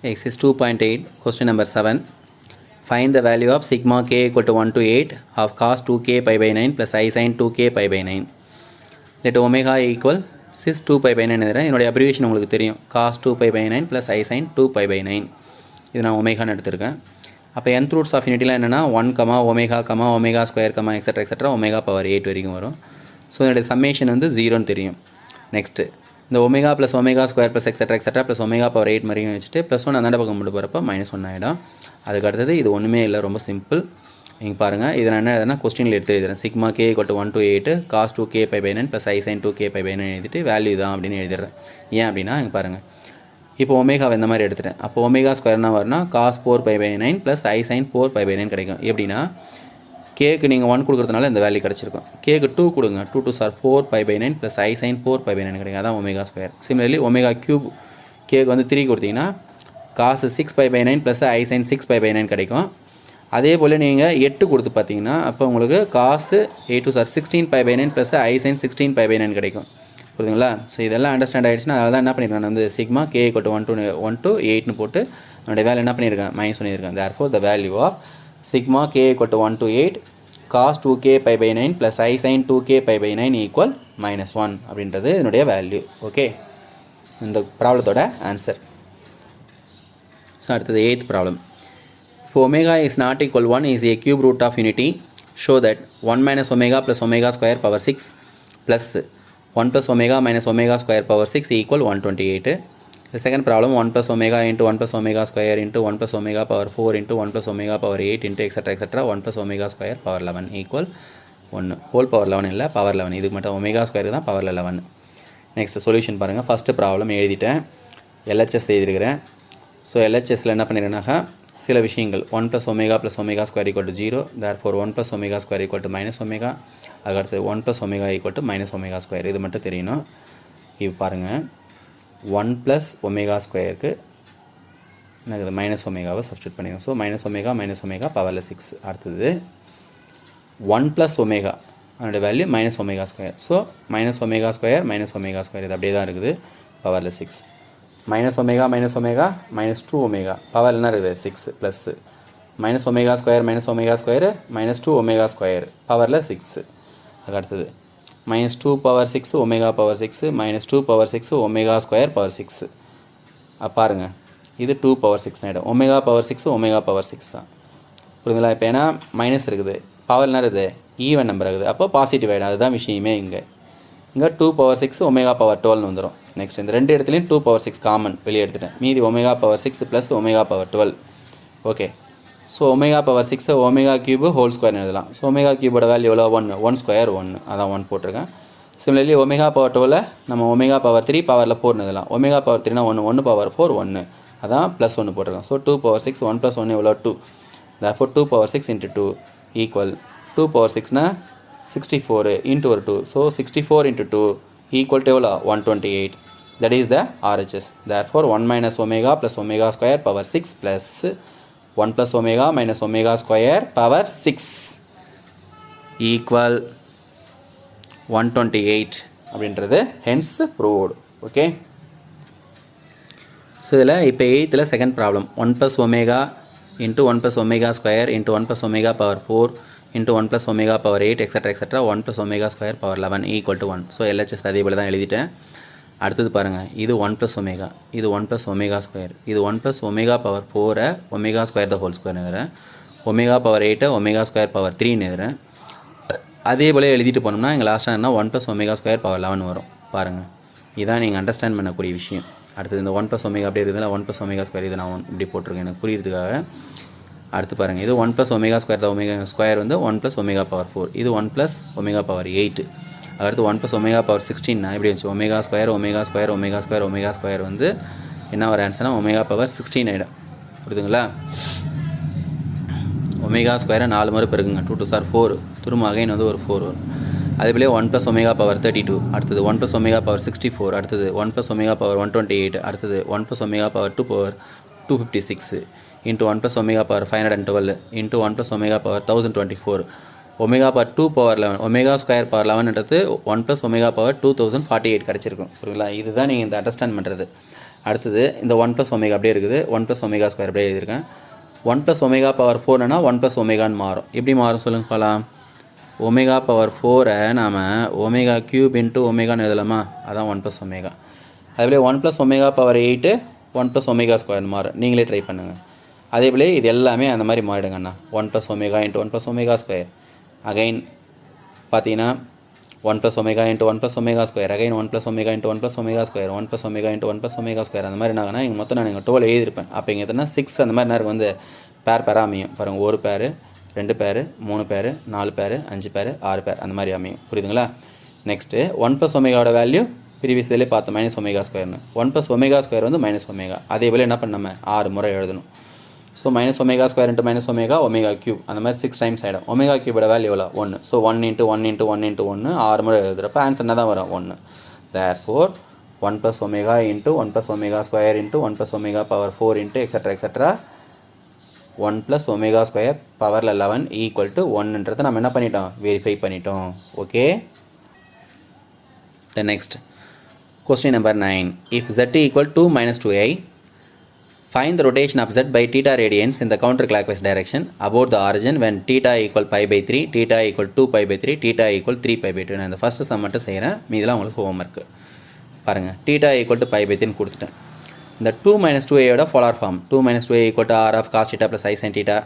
Exercise 2.8, question number 7. Find the value of sigma k equal to 1 to 8 of cos 2k pi by 9 plus I sin 2k pi by 9. Let omega equal cis 2 pi by 9 என்னுடைய abbreviation உங்களுக்கு தெரியும். cos 2 pi by 9 plus I sin 2 pi by 9. இது நான் ஒமேகான்னு எடுத்திருக்கேன். அப்போ nth roots of unityலாம் என்னென்னா 1, omega square, etc. omega power 8 வரைக்கும் வரும். ஸோ என்னுடைய சம்மேஷன் வந்து 0ன்னு தெரியும். நெக்ஸ்ட்டு இந்த omega plus omega square plus etcetera plus omega power 8 மாதிரியும் வச்சுட்டு +1 அந்த பக்கம் கொண்டு போகிறப்ப -1 ஆகிடும். அதுக்கு அடுத்தது இது ஒன்றுமே இல்லை, ரொம்ப சிம்பிள். நீங்கள் பாருங்கள், இதை நான் என்ன எழுதுனா கொஸ்டினில் எடுத்து எழுதுறேன். Sigma k = 1 to 8 cos 2k pi by 9 plus I sin 2k pi by 9 எழுதிட்டு வேல்யூ தான் அப்படின்னு எழுதிடுறேன். ஏன் அப்படின்னா இங்கே பாருங்கள், இப்போ ஒமேகாவை இந்த மாதிரி எடுத்துட்டேன். அப்போ ஒமேகா ஸ்கொயர்னா வரும்னா cos 4 pi by 9 plus I sin 4 pi by 9 கிடைக்கும். எப்படின்னா கேக்கு நீங்கள் 1 கொடுக்குறதுனால இந்த வேல்யூ கிடச்சிருக்கும். கேக்கு 2 கொடுங்க, 2 2 sir 4 pi by 9 plus I sin 4 pi by 9 கிடைக்கும். அதான் omega square. Similarly omega cube கேக்கு வந்து 3 கொடுத்தீங்கன்னா cos 6 pi by 9 plus I sin 6 pi by 9 கிடைக்கும். அதே போல் நீங்கள் 8 கொடுத்து பார்த்தீங்கன்னா அப்போ உங்களுக்கு cos 8 sir 16 pi by 9 plus I sin 16 pi by 9 கிடைக்கும். புரியுதுங்களா? ஸோ இதெல்லாம் அண்டர்ஸ்டாண்ட் ஆகிடுச்சுன்னா அதனால தான் என்ன பண்ணியிருக்கேன், நான் வந்து சிக்மா k = 1 to 8ன்னு போட்டு என்னுடைய வேல்யூ என்ன பண்ணியிருக்கேன், மைனஸ் பண்ணியிருக்கேன். therefore the value of sigma k = 1 to 8 cos 2k pi by 9 plus I sin 2k pi by 9 equal -1 அப்படின்றது என்னுடைய வேல்யூ. ஓகே, இந்த ப்ராப்ளத்தோட ஆன்சர். ஸோ அடுத்தது 8th ப்ராப்ளம். இப்போ omega is not equal 1 is a cube root of unity. Show that 1 minus omega plus omega square power 6 plus 1 plus omega minus omega square power 6 equal 128. The second problem, 1 plus omega into 1 plus omega square into 1 plus omega power 4 into 1 plus omega power 8 into etc. 1 plus omega square power 11 equal 1. Whole power 11 இல்லை, power 11. இதுக்கு மட்டும் omega square தான் power 11. Next solution பாருங்கள். First problem எழுதிட்டேன், LHS எழுதிருக்கிறேன். So LHSல என்ன பண்ணிடுறேன்னாக்கா சில விஷயங்கள் 1 plus omega plus omega square equal to 0, therefore 1 plus omega square equal to minus omega, அதுக்கடுத்து 1 plus omega equal to minus omega square. இது மட்டும் தெரியணும். இப்போ பாருங்கள், 1 plus omega ஸ்கொயருக்கு எனக்கு மைனஸ் ஒமேகாவை சப்ஸ்டியூட் பண்ணிடுவோம். ஸோ மைனஸ் ஒமேகா பவரில் 6. அடுத்தது 1 plus omega அதோட value minus omega square. So minus omega square இது அப்படியே தான் இருக்குது, பவரில் 6. Minus omega minus 2 omega power என்ன இருக்குது 6 plus minus omega square minus 2 omega square பவரில் 6. அதுக்கு அடுத்தது minus 2 power 6 omega power 6 minus 2 power 6 omega square power 6. பாருங்கள், இது 2 power 6 ஆகிடும். omega power 6 தான். புரியுதுங்களா? இப்போ ஏன்னா மைனஸ் இருக்குது, பவர் என்ன இருக்குது ஈவன் நம்பர் ஆகுது, அப்போ பாசிட்டிவ் ஆகிடும். அதுதான் விஷயமே. இங்கே 2 power 6 omega power 12 வந்துடும். நெக்ஸ்ட் இந்த ரெண்டு இடத்துலையும் 2 power 6 காமன் வெளியே எடுத்துட்டேன். மீதி omega power 6 plus omega power 12. Okay, so omega power 6 omega cube whole square எழுதலாம். ஸோ ஒமேகா கியூபோட வேல்யூ எவ்வளோ 1 ஸ்கொயர் 1, அதான் 1 போட்டிருக்கேன். சிமிலர்லி ஒமேகா பவர் 12 நம்ம ஒமேகா பவர் 3 பவரில் 4 எழுதலாம். ஒமேகா பவர் 3னா 1 பவர் 4 1, அதான் ப்ளஸ் 1 போட்டிருக்கேன். ஸோ 2 power 6 1 + 1 எவ்வளோ 2. therefore 2 power 6 into 2 equal 2 power 6னா 64 into ஒரு 2. ஸோ 64 into 2 equal to எவ்வளோ 128. that is the RHS. therefore 1 minus omega plus omega square power 6 plus 1 plus omega minus omega square power 6 equal 128 அப்படின்றது hence proved. Okay, so இதில் இப்போ 8th second problem 1 plus omega into 1 plus omega square into 1 plus omega power 4 into 1 plus omega power 8 etc. 1 plus omega square power 11 equal to 1. So LHS அதே போல் தான் எழுதிட்டேன். அடுத்தது பாருங்கள், இது 1 plus omega, இது 1 plus omega square, இது 1 plus omega power 4 omega square the whole square எழுதுறேன். omega power 8 omega square power 3 எழுதுறேன். அதே போல் எழுதிட்டு போனோம்னா எங்கள் லாஸ்ட்டாக என்ன 1 plus omega square power 11 வரும். பாருங்கள், இதான் நீங்கள் அண்டர்ஸ்டாண்ட் பண்ணக்கூடிய விஷயம். அடுத்தது இந்த 1 plus omega அப்படியே இருக்குதுல 1 plus omega square இது நான் இப்படி போட்டிருக்கேன் எனக்கு புரியுறதுக்காக. அடுத்து பாருங்கள், இது 1 plus omega square the omega square வந்து 1 plus omega power 4, இது 1 plus omega power 8. அடுத்து 1 plus omega power 16 எப்படி வச்சு omega square வந்து என்ன ஒரு ஆன்சர்னா omega power 16 ஆகிடும். புரியுதுங்களா? ஒமேகா ஸ்கொயரை 4 முறை பெருக்குங்க, 2 2 சார் 4, திரும்ப அகைன் வந்து ஒரு 4 வரும். அதேபோல் 1 plus omega power 32, அடுத்தது 1 plus omega power 64, அடுத்தது 1 plus omega power 128, அடுத்தது 1 plus omega power 2 power 256 into 1 plus omega power 512 into 1 plus omega power 1024. Omega power 2 power 11 omega square power 11ன்றது 1 + ஒமேகா பவர் 2048 கிடச்சிருக்கும். புரியுங்களா? இதுதான் நீங்கள் இந்த அண்டர்ஸ்டாண்ட் பண்ணுறது. அடுத்தது இந்த 1 + ஒமேகா அப்படியே இருக்குது 1 + ஒமேகா ஸ்கொயர் அப்படியே எழுதியிருக்கேன் 1 + ஒமேகா பவர் 4னா 1 + ஒமேகான்னு மாறும் எப்படி மாறும் சொல்லுங்க பார்க்கலாம் ஒமேகா பவர் 4 நாம் ஒமேகா கியூப் இன்ட்டு ஒமேகான்னு எழுதலாமா அதான் 1 + ஒமேகா அதுபோல் 1 + ஒமேகா பவர் 8 1 + ஒமேகா ஸ்கொயர்னு மாறும் நீங்களே ட்ரை பண்ணுங்கள் அதே போல் இது எல்லாமே அந்த மாதிரி மாறிடுங்கண்ணா 1 + omega into 1 + omega square again பார்த்தீங்கன்னா 1 + omega into 1 + omega square again 1 + omega into 1 + omega square 1 + omega into 1 + omega square அந்த மாதிரி என்னாகனா இங்கே மொத்தம் நான் இங்கே 12 எழுதியிருப்பேன் அப்போ இங்கே எத்தனை 6 அந்த மாதிரி நேரம் வந்து பேர் அமையும் பாருங்கள் 1 பேர் 2 பேர் 3 பேர் 4 பேர் 5 பேர் 6 பேர் அந்த மாதிரி அமையும் புரியுதுங்களா நெக்ஸ்ட்டு 1 + ஒமேகாவோட வேல்யூ ப்ரீவியஸ் இதிலே பார்த்தோம் -ஒமேகா ஸ்கொயர்னு 1 + ஒமேகா ஸ்கொயர் வந்து -ஒமேகா அதே போல் என்ன பண்ண நம்ம 6 முறை எழுதணும் so -omega square into -omega omega cube அந்த மாதிரி 6 டைம்ஸ் ஆகிடும் ஒமேகா கியூபோட வேல்யூ எவ்வளோ 1 ஸோ 1 × 1 × 1 × 1 6 முறை எழுதுறப்ப ஆன்சர் என்ன தான் வரும் 1 therefore 1 + omega into 1 + omega square into 1 + omega power 4 into extra 1 + omega square பவரில் 11 ஈக்குவல் டு 1ன்றதை நம்ம என்ன பண்ணிட்டோம் வெரிஃபை பண்ணிட்டோம் okay the next question number 9 if z equal to -2i find the rotation of z by theta radians in the counterclockwise direction about the origin when theta equal pi/3 theta equal 2π/3 theta equal 3π/2 நான் இந்த first sum மட்டும் செய்கிறேன் மீதெல்லாம் உங்களுக்கு homework பாருங்கள் theta equal to pi/3 கொடுத்துட்டேன் இந்த 2 - 2a ஓட polar form 2 - 2a equal to r of cos theta plus i sin theta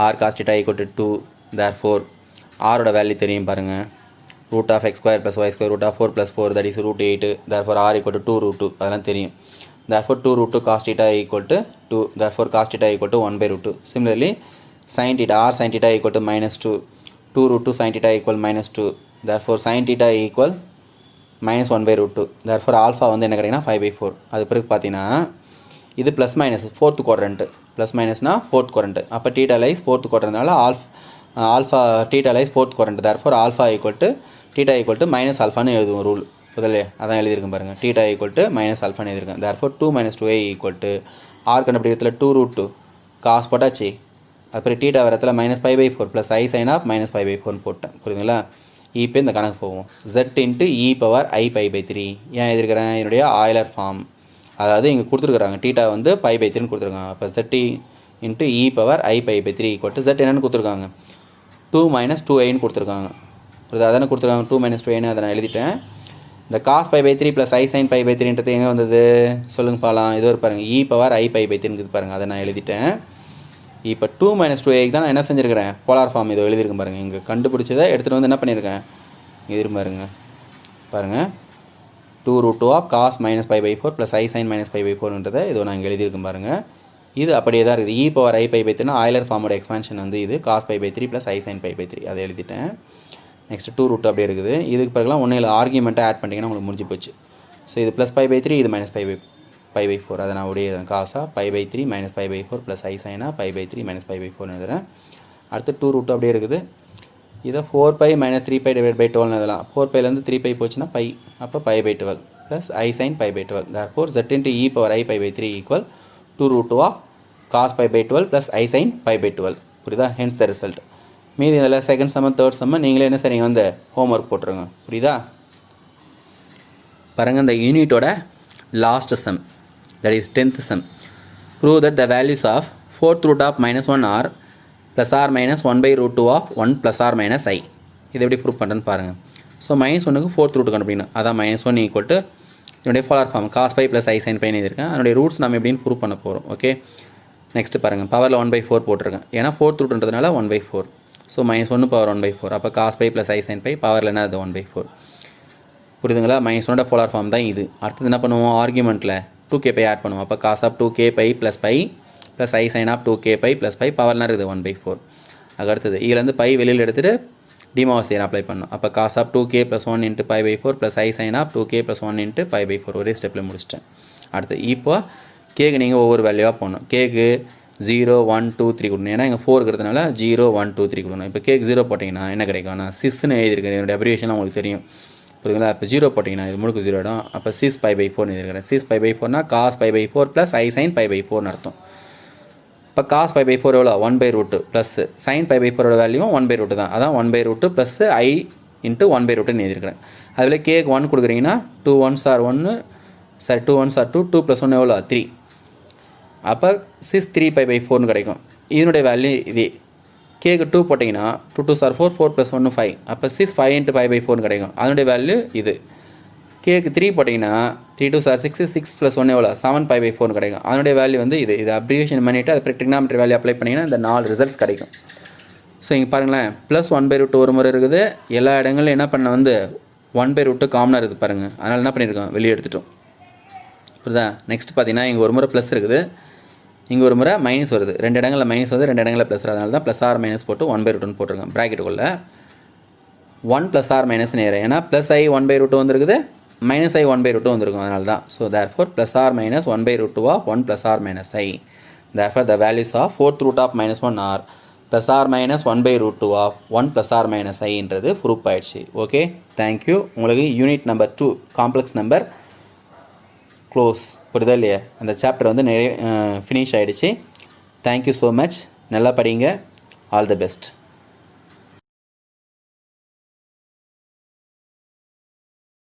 r cos theta equal to 2 therefore r ஓட வேல்யூ தெரியும் பாருங்கள் root of x square plus y square root of 4 plus 4 that is root 8 therefore r equal to 2 root 2 அதெல்லாம் தெரியும் therefore 2 root 2 cos theta equal to 2 therefore cos theta equal to 1 by root 2 similarly sin theta r sin theta equal to -2 2 root 2 sin theta equal -2 therefore sin theta equal -1 by root 2 therefore alpha வந்து என்ன கிடைக்குன்னா 5/4 அது பிறகு பார்த்தீங்கன்னா இது plus minus fourth quadrant plus மைனஸ்னா fourth quadrant அப்போ theta lies fourth குவாட்ரண்ட்னால alpha theta lies fourth quadrant therefore alpha equal to theta equal to minus alpha எழுதுவோம் ரூல் முதல்ல அதான் எழுதியிருக்கேன் பாருங்கள் theta equal to minus alpha எழுதியிருக்கேன் therefore 2 - 2a equal to r கண்டுபிடிக்கிறதுல 2 root 2 cos போட்டாச்சு அப்புறம் theta வரத்தில் -π/4 plus i sin of -π/4 போட்டேன் புரியுதுங்களா இப்போ இந்த கணக்கு போவோம் z into e power i pi/3 ஏன் எழுதியிருக்கிறேன் என்னுடைய ஆயிலர் ஃபார்ம் அதாவது இங்கே கொடுத்துருக்குறாங்க theta வந்து π/3 கொடுத்துருக்காங்க அப்போ z into e power i pi/3 equal to z என்னென்னு கொடுத்துருக்காங்க 2 - 2iன்னு கொடுத்துருக்காங்க புரியுது அதானே கொடுத்துருக்காங்க 2 - 2iன்னு அதை நான் எழுதிட்டேன் இந்த cos π/3 plus i sin π/3ன்றது எங்கே வந்தது சொல்லுங்க பார்க்கலாம் இது ஒரு பாருங்கள் e power i pi/3ன்றது பாருங்கள் அதை நான் எழுதிட்டேன் இப்போ 2 - 2a தான் நான் என்ன செஞ்சுருக்கிறேன் போலார் ஃபார்ம் இதோ எழுதியிருக்கேன் பாருங்கள் இங்கே கண்டுபிடிச்சதை எடுத்துகிட்டு வந்து என்ன பண்ணியிருக்கேன் இது பாருங்கள் 2 root 2 of cos -π/4 plus i sin -π/4ன்றதை இதோ நான் இங்கே எழுதியிருக்கேன் பாருங்கள் இது அப்படியே தான் இருக்குது e power i pi/3 Euler ஃபார்மோட எக்ஸ்பான்ஷன் வந்து இது cos π/3 plus i sin π/3 அதை எழுதிட்டேன் நெக்ஸ்ட் 2 root அப்படியே இருக்குது இதுக்கு பிறகுலாம் ஒன்றும் இல்லை ஆர்கியூமெண்ட்டை ஆட் பண்ணிட்டீங்கன்னா உங்களுக்கு முடிஞ்சு போச்சு ஸோ இது ப்ளஸ் π/3 இது -π/4 அதை நான் அப்படியே காசாக π/3 -π/4 ப்ளஸ் i சைனாக π/3 -π/4 எழுதுறேன் அடுத்து 2 root அப்படியே இருக்குது இதை 4π - 3π/12 எழுதலாம் 4πலேருந்து 3π போச்சுன்னா π அப்போ π/12 plus i sin π/12 therefore z into e power i pi/3 equal 2 root 2 of cos π/12 plus i sin π/12 புரியுதா hence the result மீதி இதில் செகண்ட் சம்ம தேர்ட் சம்ம நீங்களே என்ன சரிங்க வந்து ஹோம்ஒர்க் போட்டுருங்க புரியுதா பாருங்கள் இந்த யூனிட்டோட last sum that is 10th sum prove that the values of 4th root of -1 r plus r minus 1 by root 2 of 1 plus r minus i இது எப்படி ப்ரூவ் பண்ணுறேன்னு பாருங்கள் ஸோ -1க்கு 4th root கண்டுபிடிக்கணும் அதான் -1 ஈக்குவல் டு என்னுடைய polar form cos π plus i sin π எழுதியிருக்கேன் அதனுடைய ரூட்ஸ் நம்ம எப்படின்னு ப்ரூவ் பண்ண போகிறோம் ஓகே நெக்ஸ்ட் பாருங்கள் பவரில் 1/4 போட்டிருக்கேன் ஏன்னா 4th rootன்றதுனால 1/4 ஸோ -1 பவர் 1/4 அப்போ cos π plus i sin π பவரில் என்ன அது 1/4 புரியுதுங்களா -1ஓட போலார் ஃபார்ம் தான் இது அடுத்தது என்ன பண்ணுவோம் ஆர்கியூமெண்ட்டில் 2k π ஆட் பண்ணுவோம் அப்போ cos of 2k π plus i sin of 2k π plus π பவர்னா இருக்குது 1/4 அதுக்கு அடுத்தது இதுலேருந்து பை வெளியில் எடுத்துகிட்டு டிமாவசியர் அப்ளை பண்ணணும் அப்போ cos of 2k plus 1 into π/4 plus i sin of 2k plus 1 into π/4 ஒரே ஸ்டெப்பில் முடிச்சிட்டேன் அடுத்து இப்போ கேக்கு நீங்கள் ஒவ்வொரு வேல்யூவாக போடணும் கேக்கு 0 1 2 3 கொடுக்கணும் ஏன்னா இங்கே 4 இருக்கிறதுனால 0 1 2 3 கொடுக்கணும் இப்போ கேக் 0 போட்டிங்கன்னா என்ன கிடைக்கும் நான் சிஸ்ன்னு எழுதியிருக்கேன் என்னோடய அப்ரிவேஷன் உங்களுக்கு தெரியும் புரியுதுங்களா இப்போ 0 போட்டிங்கன்னா இது முழுக்க 0 இடம் அப்போ sis π/4 எழுதியிருக்கிறேன் sis π/4னா cos π/4 plus i sin π/4 அர்த்தம் இப்போ cos π/4 எவ்வளோ 1/√2 ப்ளஸ் sin π/4ஓட வேல்யூவும் 1/√2 தான் அதான் 1/√2 ப்ளஸ் i into 1/√2 எழுதியிருக்கிறேன் அதில் cake 1 கொடுக்குறீங்கன்னா 2 1s are 1 sorry 2 1s are 2, 2 + 1 எவ்வளோ 3. அப்போ 6 3 பை பை 4னு கிடைக்கும். இதனுடைய வேல்யூ இதே. கேக்கு 2 போட்டிங்கன்னா 2 2s are 4, 4 + 1 5. அப்போ 6 5 × பை பை 4னு கிடைக்கும். அதனுடைய வேல்யூ இது. கேக்கு 3 போட்டிங்கன்னா 3 2s are 6, 6 + 1 எவ்வளோ 7 பை பை 4னு கிடைக்கும். அதனுடைய வேல்யூ வந்து இது. இதை அப்ரிவேஷன் பண்ணிவிட்டு அது ட்ரிக்னாமெட்ரி வேல்யூ அப்ளை பண்ணிங்கன்னா இந்த 4 ரிசல்ட்ஸ் கிடைக்கும். ஸோ இங்கே பாருங்களேன், +1/√2 ஒரு முறை இருக்குது. எல்லா இடங்களும் என்ன பண்ண வந்து 1/√2 காமனாக இருக்குது பாருங்கள். அதனால் என்ன பண்ணியிருக்கோம், வெளியே எடுத்துட்டோம். புரியுதா? நெக்ஸ்ட் பார்த்தீங்கன்னா இங்கே ஒரு முறை ப்ளஸ் இருக்குது, இங்கே ஒரு முறை மைனஸ் வருது. 2 இடங்களில் மைனஸ் வருது, 2 இடங்களில் ப்ளஸ். அதனால தான் +r - போட்டு 1/√2 போட்டிருக்கோம் ப்ராக்கெட்டுக்குள்ள. 1 + r - நேரம், ஏன்னா +i 1/√2 வந்துருக்குது, -i 1/√2 வந்துருக்கும். அதனால தான். So therefore +r - 1/√2 of 1 + r - i. Therefore the values of 4th root of -1 are +r - 1/√2 of 1 + r - i proof ஆயிடுச்சு. Okay, thank you. உங்களுக்கு unit number 2 complex number close. புரியுதா இல்லையா? அந்த சாப்டர் வந்து ஃபினிஷ் ஆகிடுச்சு. Thank you so much. நல்லா படிங்க. All the best.